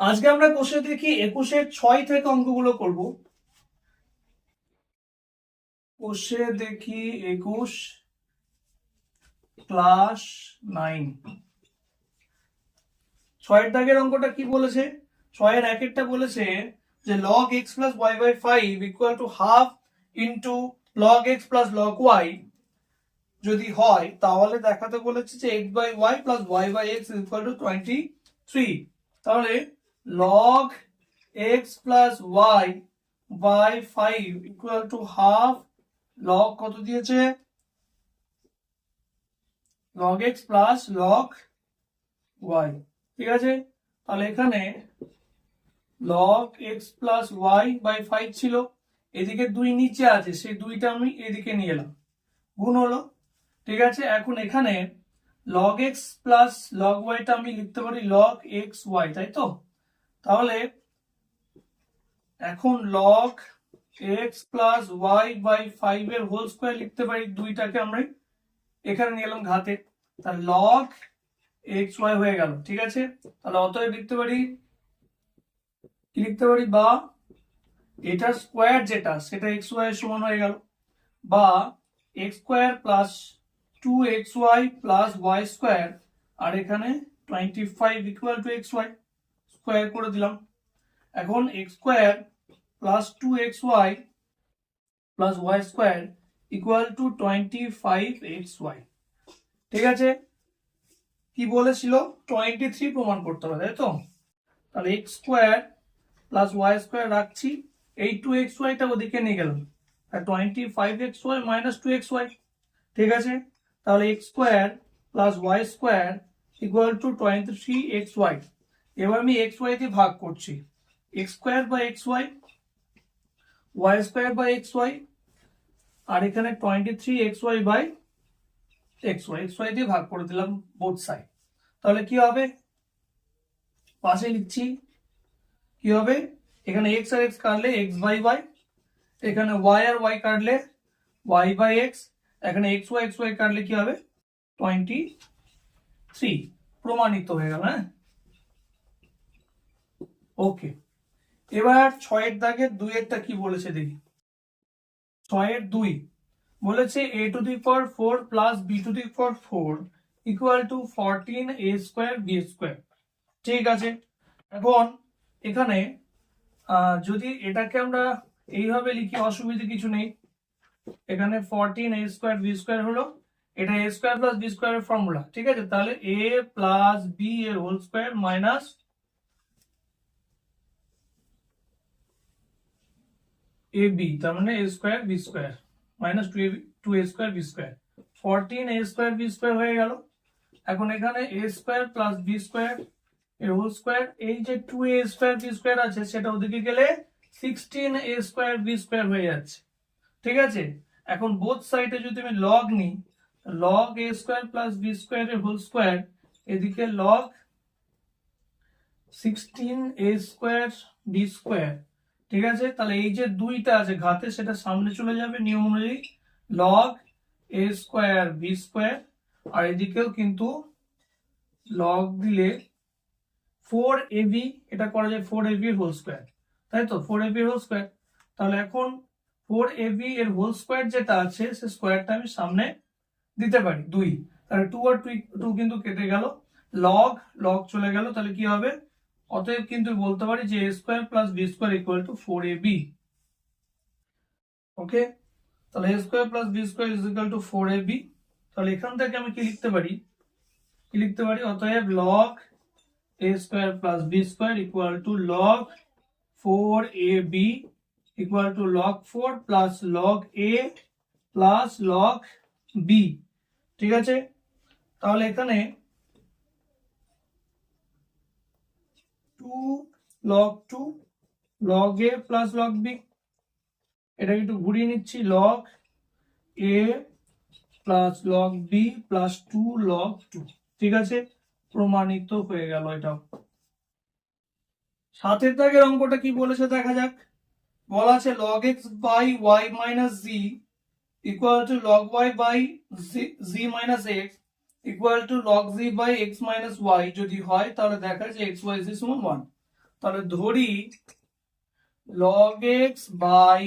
আজকে আমরা কোষে দেখি 21-এর 6 থেকে অঙ্কগুলো করব। কোষে দেখি 21 ক্লাস 9 6 দাগের অঙ্কটা কি বলেছে? 6-এর একেরটা বলেছে যে log x plus y by 5 equal to half into log x plus log y যদি হয় তাহলে দেখাতে বলেছে যে x by y plus y by x is equal to 23। তাহলে log x plus y by 5 equal to half log কত দিয়েছে? log x plus log y। ঠিক আছে, তাহলে এখানে log x plus y by 5 ছিল, এদিকে 2 নিচে আছে, সেই 2টা আমি এদিকে নিয়ে এলাম, গুণ হলো। ঠিক আছে, এখন এখানে log x plus log y টা আমি লিখতে পারি log x y, তাই তো? তাহলে এখন log x plus y by 5 এর হোল স্কয়ার লিখতে পারি, 2টাকে আমরা এখানে নিয়ে এলাম ঘাতে, তাহলে log x y হয়ে গেল। ঠিক আছে, তাহলে অতএব লিখতে পারি কি লিখতে পারি, বা এটার স্কয়ার যেটা সেটা x y এর সমান হয়ে গেল, বা x square plus 2xy plus y square, আর এখানে 25 ইকুয়াল টু xy স্কয়ার করে দিলাম। এখন x square plus 2xy plus y square equal two 25xy। ঠিক আছে, কি বলেছিল? 23 প্রমাণ করতে হবে, তাই তো? তাহলে x square plus y square রাখছি, এই 2xy টা ওদিকে নিয়ে গেলাম, আর 25xy মাইনাস 2xy। ঠিক আছে, তাহলে x square plus y square equal to 23xy। এবার আমি xy দিয়ে ভাগ করছি, x square by xy, y square by xy, আর এখানে 23xy বাই xy দিয়ে ভাগ করে দিলাম বোথ সাইড। তাহলে কি হবে? পাশে লিখছি কি হবে, এখানে x আর x কাটলে x বাই y, এখানে y আর y কাটলে y বাই x, এখানে xy কাটলে কি হবে 23। প্রমাণিত হয়ে গেল। হ্যাঁ, ওকে। এবার 6-এর দাগের 2-এরটা কি বলেছে দেখি। 6-এর 2 বলেছে a to the power 4 plus b to the power 4 equal to 14a square b square. ঠিক আছে, এখন এখানে যদি এটাকে আমরা এইভাবে লিখি অসুবিধা কিছু নেই। এখানে 14a স্কয়ার b স্কয়ার হলো, এটা a স্কয়ার প্লাস b স্কয়ারের ফর্মুলা। ঠিক আছে, তাহলে a প্লাস b এর হোল স্কয়ার মাইনাস ab, তার মানে a square b square minus 2a square b square, 14a square b square হয়ে গেল। এখন এখানে a square plus b square এর হোল স্কয়ার, এই যে 2a স্কয়ার b স্কয়ার আছে সেটা ওদিকে গেলে 16a স্কয়ার b স্কয়ার হয়ে যাচ্ছে। ঠিক আছে, এখন বোথ সাইডে যদি আমি লগ নিই, log a square plus b square এর হোল স্কয়ার, এদিকে log 16a square b square. ঠিক আছে, তাহলে এই যে 2টা আছে ঘাতে সেটা সামনে চলে যাবে নিয়ম অনুযায়ী, log a square b square, আর এদিকেও কিন্তু log দিলে 4ab, এটা করা যায় 4ab এর হোল স্কয়ার, তাই তো? 4ab এর হোল স্কয়ার, তাহলে এখন 4ab এর হোল স্কয়ার যেটা আছে সে স্কয়ারটা আমি সামনে দিতে পারি 2, তাহলে 2 আর 2 কিন্তু কেটে গেল, log চলে গেল, তাহলে কি হবে? অতএব কিন্তু বলতে পারি যে a square plus b square equal two 4ab। ওকে, তাহলে a square plus b square is equal to 4ab। তাহলে এখান থেকে আমি কি লিখতে পারি, অতএব log a square plus b square equal to log 4ab equal to log 4 plus log a plus log b। ঠিক আছে, তাহলে এখানে 2 log 2 log a plus log b, এটাকে একটু ঘুরিয়ে নিচ্ছি, log a plus log b plus 2 log 2। ঠিক আছে, প্রমাণিত হয়ে গেল এটাও। 7-এর দাগের অঙ্কটা কি বলেছে দেখা যাক। বলা আছে log x by y minus z equal to log y by z minus x equal to log z by x minus y যদি হয় তাহলে দেখা যায় x y z সমান 1। তাহলে ধরি log x by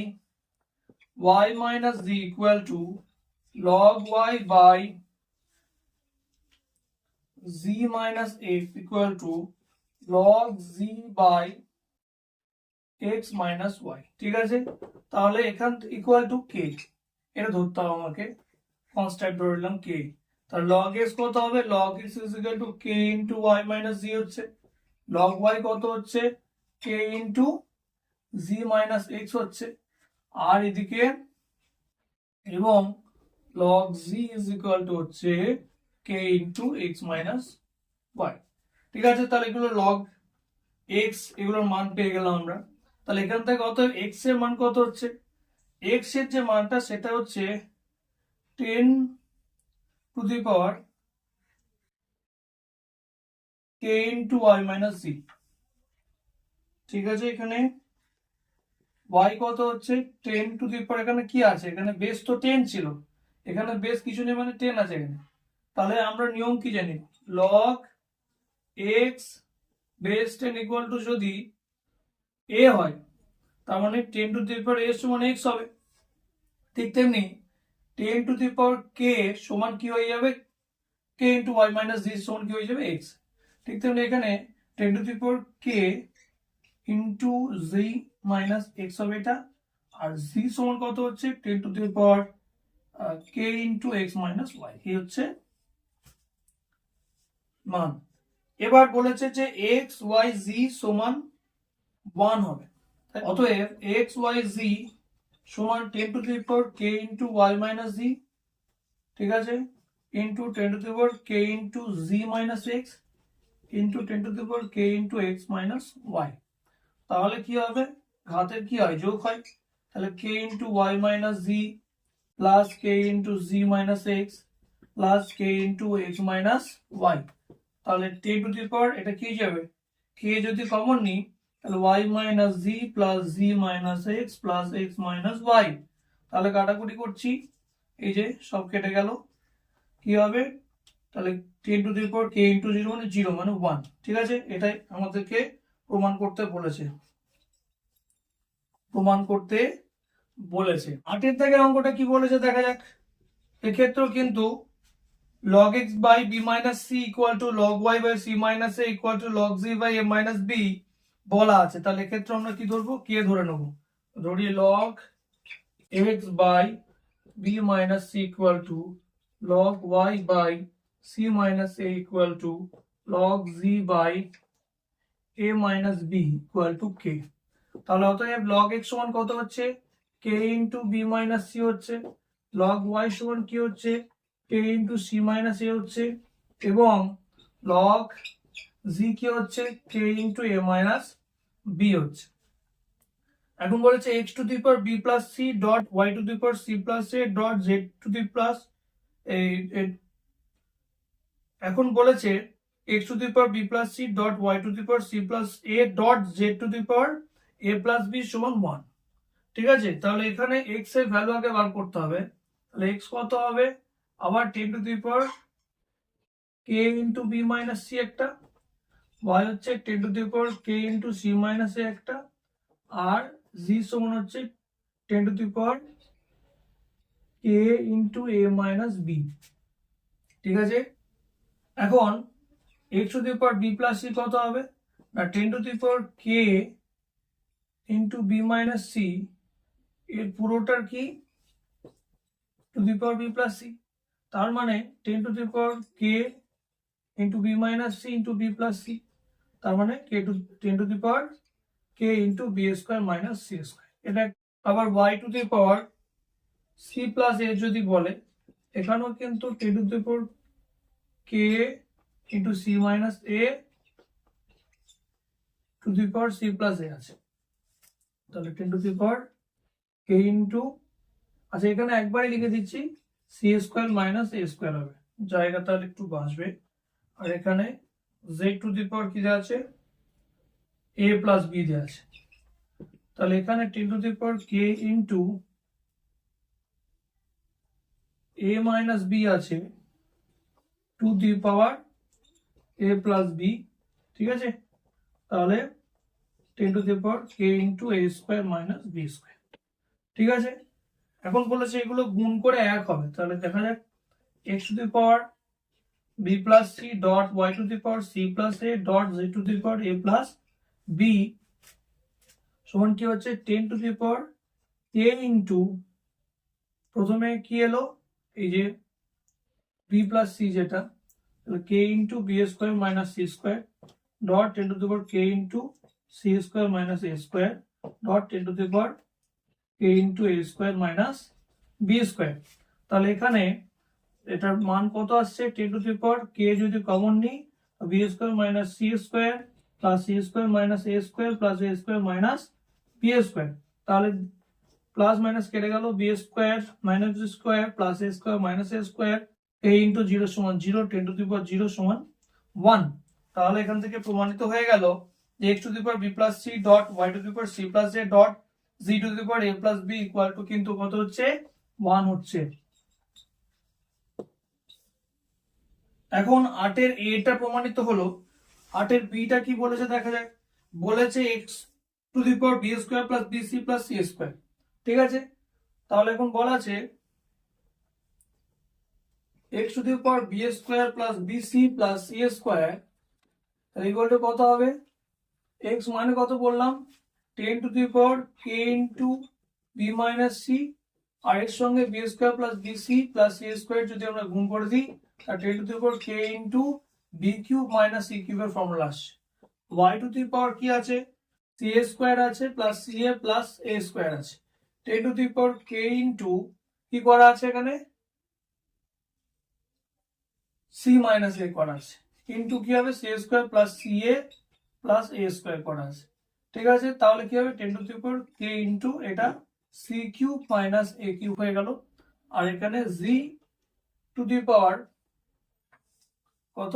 y minus z equal to log y by z minus x equal to log z by x minus y, ঠিক আছে? তাহলে এখান ইকুয়াল টু কে, এটা ধরতে হবে আমাকে, কনস্ট্যান্ট ধরে নিলাম কে। তাহলে log x কত হবে? log x is equal to k into y minus z হচ্ছে, log y কত হচ্ছে? k into z minus x হচ্ছে, আর এদিকে এবং log z is equal to হচ্ছে k into x minus y, ঠিক আছে? তাহলে এগুলো log x, এগুলোর মান পেয়ে গেলাম আমরা। তাহলে এখান থেকে কত x এর মান কত হচ্ছে? x এর যে মানটা সেটা হচ্ছে 10 to the power k into y minus z, ঠিক আছে? এখানে y কত হচ্ছে? 10 to the power, এখানে কি আছে? এখানে বেস তো 10 ছিল, এখানে বেস কিছু নেই মানে 10 আছে এখানে। তাহলে আমরা নিয়ম কি জানি? log x base 10 equal to যদি a হয়, তার মানে 10 to the power a সমান x হবে। ঠিক তেমনি 10 to the power k সমান কি হয়ে যাবে? k into y minus z সমান কি হয়ে যাবে? x। ঠিক তেমনি এখানে 10 to the power k into z minus x হবে এটা, আর z সমান কত হচ্ছে? 10 to the power k into x minus y, এই হচ্ছে মান। এবার বলেছে যে x y z সমান 1 হবে, অতএব x y z সমান 10 to the power k into y minus z, ঠিক আছে, into 10 to the power k into z minus x into 10 to the power k into x minus y। তাহলে কি হবে? ঘাতের কি হয়? যোগ হয়। তাহলে k into y minus z plus k into z minus x plus k into x minus y। তাহলে 10 to the power এটা কি যাবে? k যদি কমন নিই তাহলে y minus z plus z minus x plus x minus y। তাহলে কাটাকুটি করছি, এই যে সব কেটে গেল, কি হবে? তাহলে 10 to the power k into 0 মানে 0 মানে 1, ঠিক আছে? এটাই আমাদেরকে প্রমাণ করতে বলেছে, প্রমাণ করতে বলেছে। 8 থেকে অঙ্কটা কি বলেছে দেখা যাক। এক্ষেত্রেও কিন্তু log x by b minus c equal to log y by c minus a equal to log z by a minus b বলা আছে। তাহলে এক্ষেত্রে আমরা কি ধরবো? কে ধরে নেব। ধরি log x by b minus c equal to log y by c minus a equal to log z by a minus b equal to k। তাহলে অতএব log x সমান কত হচ্ছে? k into b minus c হচ্ছে, log y সমান কি হচ্ছে? k into c minus a হচ্ছে, এবং log z কি হচ্ছে? k into a minus b হচ্ছে। এখন বলেছে x to the power b plus c dot y to the power c plus a dot z to the plus এখন বলেছে x to the power b plus c dot y to the power c plus a dot z to the power a plus b সমান 1, ঠিক আছে? তাহলে এখানে x এর value আগে বার করতে হবে। তাহলে x কত হবে? আবার 10 to the power k into b minus c একটা, y হচ্ছে 10 to the power k into c minus a একটা, আর z সমান হচ্ছে 10 to the power k into a minus b, ঠিক আছে? এখন x to the power b plus c কত হবে? না 10 to the power k into b minus c এর পুরোটার কি to the power b plus c, তার মানে 10 to the power k into b minus c into b plus c, তার মানে k to 10 to the power k into b square minus c square। এটা আবার y to the power c plus a যদি বলে, এখানেও কিন্তু 10 to the power k into c minus a to the power c plus a আছে। তাহলে 10 to the power k into, আচ্ছা এখানে একবারই লিখে দিচ্ছি, c square minus a square হবে, জায়গা তার একটু বাঁচবে। আর এখানে z টু দি পাওয়ার কি দেওয়া আছে? a প্লাস b দেওয়া আছে। তাহলে এখানে 10 to the power k into a minus b আছে টু দি পাওয়ার a প্লাস b, ঠিক আছে? তাহলে 10 to the power k into a square minus b square. ঠিক আছে, এখন বলেছে এগুলো গুণ করে এক হবে, তাহলে দেখা যাক x two the power b plus c dot y two the power c plus a dot z two the power a প্লাস b সমান কি হচ্ছে 10 to the power k into প্রথমে কি এলো এই যে b প্লাস c যেটা, তাহলে k into b square minus c square dot 10 to the power k into c square minus a square dot 10 to the power k into a square minus b square. তাহলে এখানে এটার মান কত আসছে 10 to the power k যদি common নিই b square minus c square plus c square minus a square plus a square minus b square, তাহলে plus minus কেটে গেল b square minus b square plus a square minus a square a into 0 সমান 0 10 to the পাওয়ার 0 সমান 1। তাহলে এখান থেকে প্রমাণিত হয়ে গেল যে x two the power b plus c dot y two the power c plus a dot z two the power a প্লাস b ইকুয়াল টু কিন্তু কত হচ্ছে 1 হচ্ছে। এখন 8 এর a টা প্রমাণিত হলো, 8 এর b টা কি বলেছে দেখা যাক, বলেছে x two the power b square plus bc plus c square. ঠিক আছে, তাহলে এখন বলা আছে x two the power b square plus bc plus c square equal to কত হবে, x মানে কত বললাম 10 to the power k into b minus c আর এর সঙ্গে b square plus bc plus c square যদি আমরা গুণ করে দিই তাহলে 10 to the power k into b cube minus c কিউবের ফর্মুলা আসে। y টু দি পাওয়ার কি আছে c স্কয়ার আছে plus ca plus a square আছে, 10 to the power k into কি করা আছে এখানে c মাইনাস a করা আছে ইনটু কি হবে c square plus ca plus a square করা আছে। ঠিক আছে, তাহলে কি হবে 10 to the power k into এটা c cube minus a cube হয়ে গেল, আর এখানে z টু দি পাওয়ার কত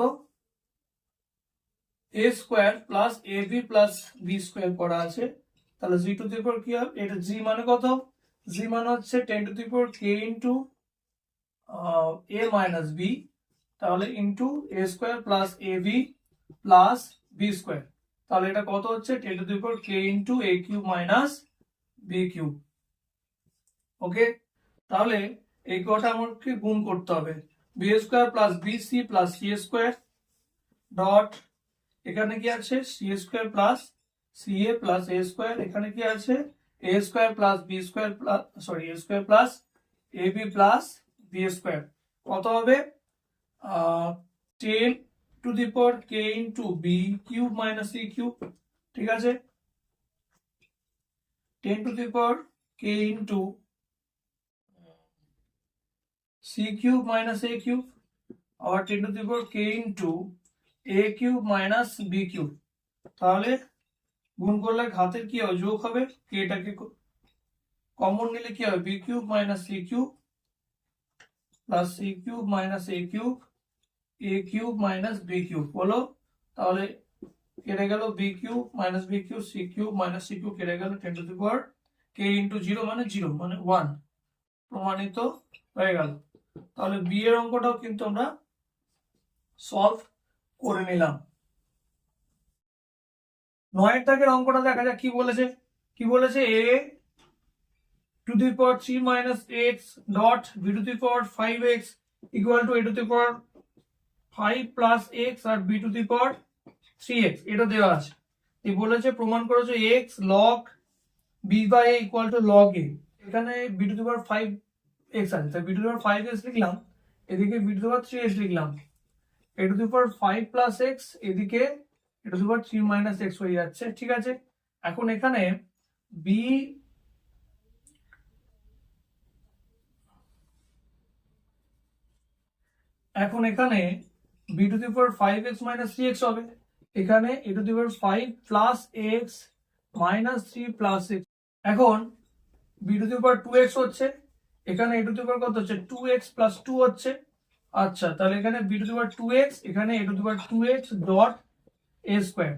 a square plus ab plus b square করা আছে, তাহলে z টু দি পাওয়ার কি হবে এটা g মানে কত, g মানে হচ্ছে 10 to the power k into a minus b, তাহলে into a square plus ab plus b square, তাহলে এটা কত হচ্ছে 10 to the power k into a cube minus b cube. Okay, তাহলে এই কটা আমাকে গুণ করতে হবে b square plus bc plus c square dot এখানে কি আছে c square plus ca plus a square, এখানে কি আছে a square plus b square plus a square plus ab plus b square কত হবে 10 to the power k into b cube minus c cube. ঠিক আছে, 10 to the power k into c cube minus a cube আবার 10 to the power k into a cube minus b cube, তাহলে গুণ করলে ঘাতের কি হবে যোগ হবে, k টাকে কমন নিলে কি হবে b cube minus c cube plus c cube minus a cube minus b cube বলো, তাহলে কেটে গেল b cube minus b cube c cube minus c cube কেটে গেল 10 to the power k into 0 মানে 1 প্রমাণিত হয়ে গেল। তাহলে b এর অঙ্কটাও কিন্তু আমরা সলভ করে নিলাম। 9 এর দাগের অঙ্কটা দেখা যাক কি বলেছে a to the power 3 minus x dot b to the power 5x equal to a to the power 5 plus x আর b to the power 3x এটা দেওয়া আছে। এই বলেছে প্রমাণ করেছে x log b by a equal to log a, এখানে b to the power 5x আছে তাই b to the power 5x লিখলাম, এদিকে b to the power 3x লিখলাম, a to the power 5 plus x এদিকে a to the power 3 minus x হয়ে যাচ্ছে। ঠিক আছে, এখন এখানে b to the power 5x minus 3x হবে, এখানে a to the power 5 plus x minus 3 plus x, এখন b to the power 2x হচ্ছে, এখানে a টু দি পাওয়ার কত হচ্ছে 2x প্লাস 2 হচ্ছে। আচ্ছা, তাহলে এখানে b to the power 2x এখানে a to the power 2x dot a square,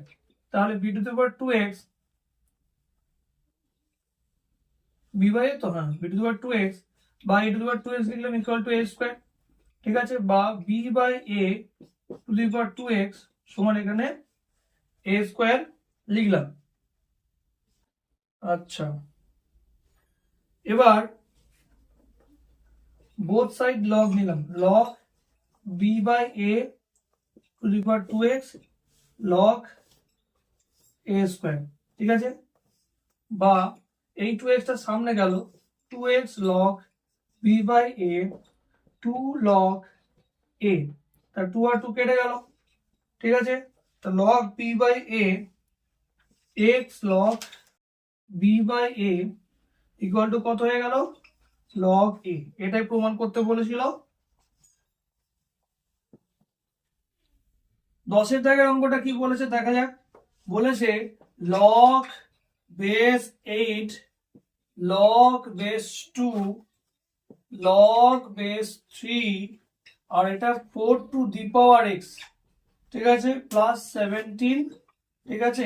তাহলে b to the power 2x b by a তো হ্যাঁ b to the power 2x বা a to the power 2x লিখলাম equal to a square. ঠিক আছে, বা b by a to the power 2x সমান এখানে a স্কয়ার লিখলাম। আচ্ছা, এবার বোথ সাইড লগ নিলাম, log B by A to the power 2x log A square, ঠিক আছে, বা এই 2x টা সামনে গেল, 2x log B by A 2 log A, তার 2 আর 2 কেটে গেল, ঠিক আছে, তো log B by A X log B by A equal to কত হয়ে গেল, লগ এ। এটাই প্রমাণ করতে বলেছিল। 10-এর দাগের অঙ্কটা কি বলেছে দেখা যাক। বলেছে log base 8 log base 2 log base 3 আর এটা 4 টু দি পাওয়ার এক্স, ঠিক আছে, প্লাস 17, ঠিক আছে,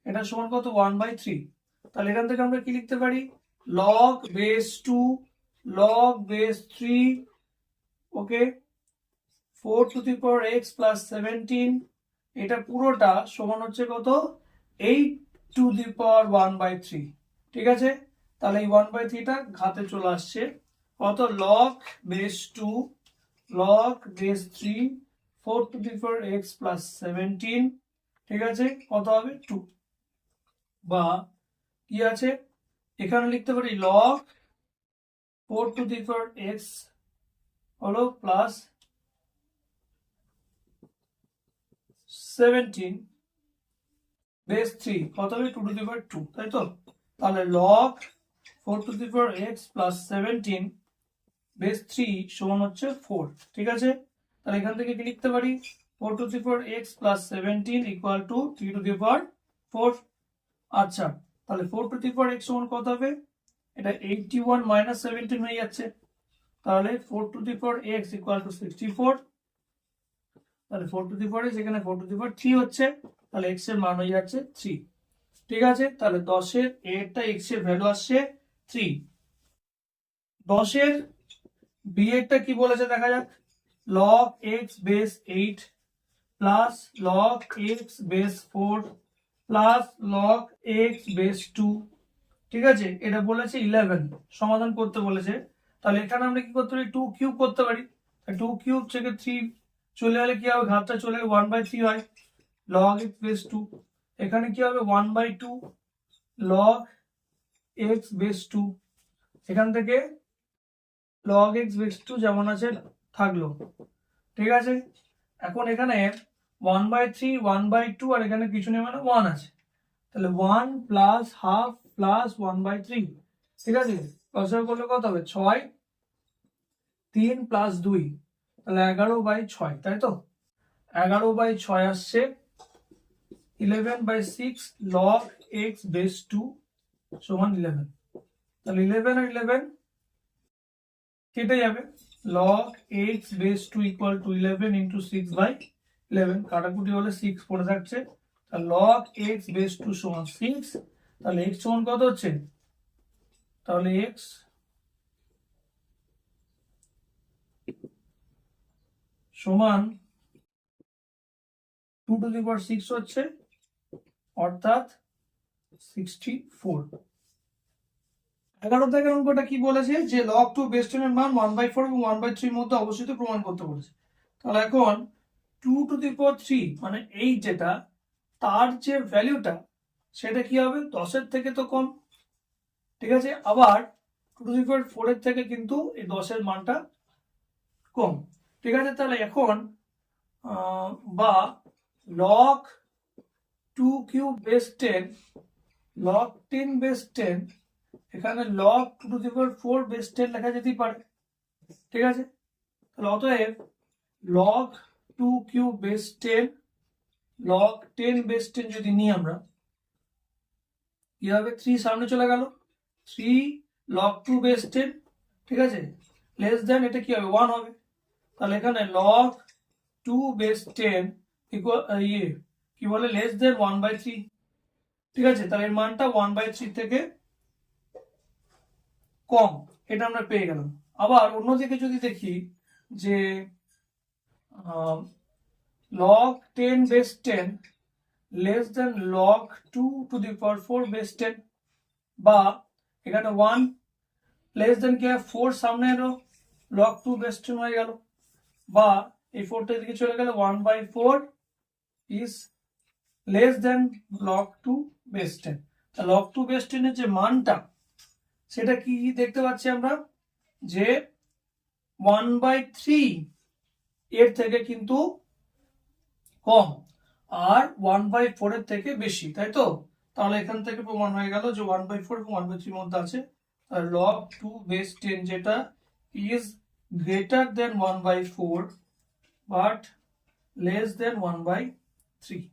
এটা সমান কত 1/3। তাহলে এখান থেকে আমরা কি লিখতে পারি, log base 2 log base 3, okay, 4 to the power X plus 17, এটা পুরোটা সমান হচ্ছে কত 8 টু দি পাওয়ার 1/3, ঠিক আছে। তাহলে এই 1/3টা ঘাতে চলে আসছে, কত log base 2 log base 3 4 to the power X plus 17, ঠিক আছে, কত হবে 2, বা কি আছে এখানে লিখতে পারি log 4 to the power x হলো প্লাস 17 বেস 3 কত হবে 2 টু দি পাওয়ার 2, তাই তো। তাহলে log 4 to the power X plus 17 base 3 সমান হচ্ছে 4, ঠিক আছে। তাহলে এখান থেকে কি লিখতে পারি 4 to the power X plus 17 equal to 3 to the power 4। আচ্ছা, তাহলে 4 টু দি পাওয়ার এক্স সমান কত হবে, এটা 81 মাইনাস 17 হয়ে যাচ্ছে, তাহলে 4 to the power x equal to 64, তাহলে 4 টু দি পাওয়ার এক্স এখানে 4 টু দি পাওয়ার 3 হচ্ছে, তাহলে এক্স এর মান হয়ে যাচ্ছে 3, ঠিক আছে। তাহলে 10-এর এরটা এক্স এর ভ্যালু আসছে 3। 10-এর বি এরটা কি বলেছে দেখা যাক, log x base 8 plus log x base 4 plus log x base 2, ঠিক আছে, এটা বলেছে 11 সমাধান করতে বলেছে। তাহলে এখানে আমরা কি করতে পারি 2 কিউব করতে পারি, 2 কিউব থেকে 3 চলে গেলে কি হবে, ঘাতটা চলে গেলে 1/3 হয়, লগ এক্স বেস 2, এখানে কি হবে 1/2 লগ এক্স বেস 2, এখান থেকে লগ এক্স বেস 2 যেমন আছে থাকলো, ঠিক আছে। এখন এখানে 1/3 1/2 আর এখানে কিছু নেই মানে 1 আছে, তাহলে 1 প্লাস হাফ প্লাস 1/3, ঠিক আছে, লসাগু করলে কত হবে 6, 3 প্লাস 2, তাহলে 11/6, তাই তো, 11/6 আসছে, 11/6 লগ এক্স বেস 2 সমান 11, তাহলে 11 আর 11 কেটে যাবে, log x base 2 equal to 11 into 6/11, কাটাকুটি হলে 6 পড়ে থাকছে, তাহলে লগ এক্স বেস 2 সমান 6, তাহলে এক্স সমান কত হচ্ছে, তাহলে এক্স সমান 2 টু দি পাওয়ার 6 হচ্ছে, অর্থাৎ 64। 11 থেকে অঙ্কটা কি বলেছে যে লগ 2 বেস 10 এর মান 1/4 এবং 1/3 এর মধ্যে অবস্থিত প্রমাণ করতে বলেছে। তাহলে এখন 2 টু দি পাওয়ার 3 মানে এই যেটা তার যে ভ্যালুটা সেটা কি হবে 10 এর থেকে তো কম, ঠিক আছে, আবার 2 টু দি পাওয়ার 4 এর থেকে কিন্তু এই 10 এর মানটা কম, ঠিক আছে। তাহলে এখন বা log 2 cube base 10 log 10 base 10, এখানে log 2 two the power 4 base 10 লেখা যেতেই পারে, ঠিক আছে। তাহলে অতএব log 2 cube base 10 log 10 base 10 যদি নিই আমরা কি হবে, 3 সামনে চলে গেল, 3 লগ 2 বেস 10, ঠিক আছে, লেস দেন এটা কি হবে 1 হবে, তাহলে এখানে লগ 2 বেস 10 ইকুয়াল কি বলে লেস দেন 1/3, ঠিক আছে, তাহলে এর মানটা 1/3 থেকে কম, এটা আমরা পেয়ে গেলাম। আবার অন্যদিকে যদি দেখি যে log 10 base 10 less than log 2 to the power 4 base 10, বা এখানে 1 লেস দেন কি হয় 4 সামনে এলো log 2 বেস 10 হয়ে গেল, বা এই 4টা এদিকে চলে গেলে 1/4 is less than log 2 base 10। তা log 2 বেস 10 এর যে মানটা সেটা কি দেখতে পাচ্ছি আমরা, যে 1/3 এর থেকে কিন্তু কম আর 1/4 এর থেকে বেশি, তাই তো? তাহলে এখান থেকে প্রমাণ হয়ে গেল যে 1/4 এবং 1/3 এর মধ্যে আছে। log 2 বেস 10 যেটা is greater than 1/4 but less than 1/3।